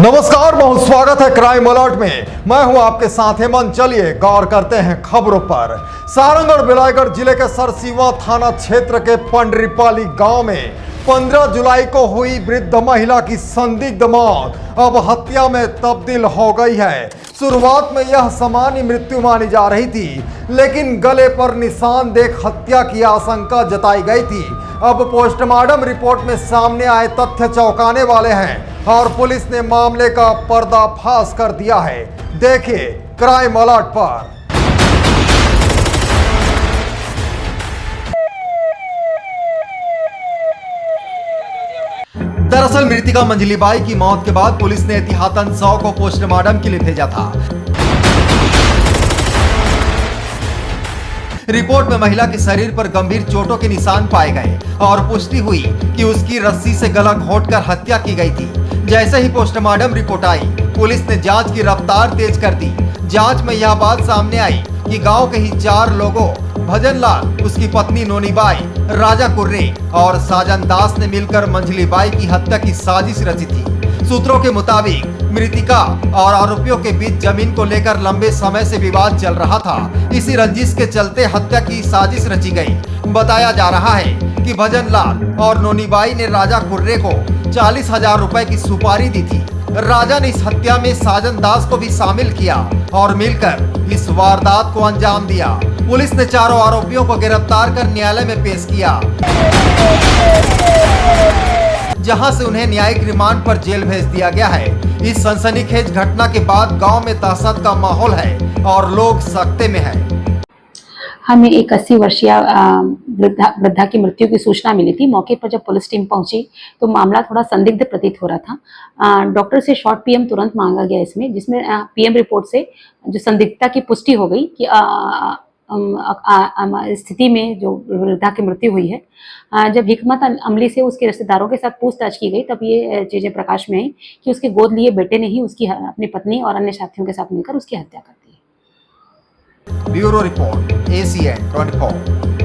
नमस्कार, बहुत स्वागत है क्राइम अलर्ट में। मैं हूं आपके साथ हेमंत। चलिए गौर करते हैं खबरों पर। सारंगढ़ बिलाईगढ़ जिले के सरसीवा थाना क्षेत्र के पंडरीपाली गांव में 15 जुलाई को हुई वृद्ध महिला की संदिग्ध मौत अब हत्या में तब्दील हो गई है। शुरुआत में यह सामान्य मृत्यु मानी जा रही थी, लेकिन गले पर निशान देख हत्या की आशंका जताई गई थी। अब पोस्टमार्टम रिपोर्ट में सामने आए तथ्य चौंकाने वाले हैं और पुलिस ने मामले का पर्दाफाश कर दिया है। देखिए क्राइम अलर्ट पर। दरअसल मृतिका मंजली बाई की मौत के बाद पुलिस ने एहतियातन शव को पोस्टमार्टम के लिए भेजा था। रिपोर्ट में महिला के शरीर पर गंभीर चोटों के निशान पाए गए और पुष्टि हुई कि उसकी रस्सी से गला घोंटकर हत्या की गई थी। जैसे ही पोस्टमार्टम रिपोर्ट आई, पुलिस ने जांच की रफ्तार तेज कर दी। जांच में यह बात सामने आई कि गांव के ही 4 लोगों भजन लाल, उसकी पत्नी नोनी बाई, राजा कुर्रे और साजन दास ने मिलकर मंजली बाई की हत्या की साजिश रची थी। सूत्रों के मुताबिक मृतिका और आरोपियों के बीच जमीन को लेकर लंबे समय से विवाद चल रहा था। इसी रंजिश के चलते हत्या की साजिश रची गई। बताया जा रहा है कि भजन लाल और नोनी बाई ने राजा कुर्रे को 40,000 रुपए की सुपारी दी थी। राजा ने इस हत्या में साजन दास को भी शामिल किया और मिलकर इस वारदात को अंजाम दिया। पुलिस ने चारों आरोपियों को गिरफ्तार कर न्यायालय में पेश किया, जहां से उन्हें न्यायिक रिमांड पर जेल भेज दिया गया है। इस सनसनीखेज घटना के बाद गांव में दहशत का माहौल है और लोग सकते में हैं। हमें एक 80 वर्षीय वृद्धा की मृत्यु की सूचना मिली थी। मौके पर जब पुलिस टीम पहुंची तो मामला थोड़ा संदिग्ध प्रतीत हो रहा था। डॉक्टर से शॉर्ट पीएम तुरंत मांगा गया इसमें, जिसमें पीएम रिपोर्ट से जो संदिग्धता की पुष्टि हो गई कि स्थिति में जो वृद्धा की मृत्यु हुई है, जब हिकमत अमली से उसके रिश्तेदारों के साथ पूछताछ की गई तब ये चीजें प्रकाश में आई कि उसके गोद लिए बेटे ने ही उसकी अपनी पत्नी और अन्य साथियों के साथ मिलकर उसकी हत्या कर दी है। Bureau report ACN 24।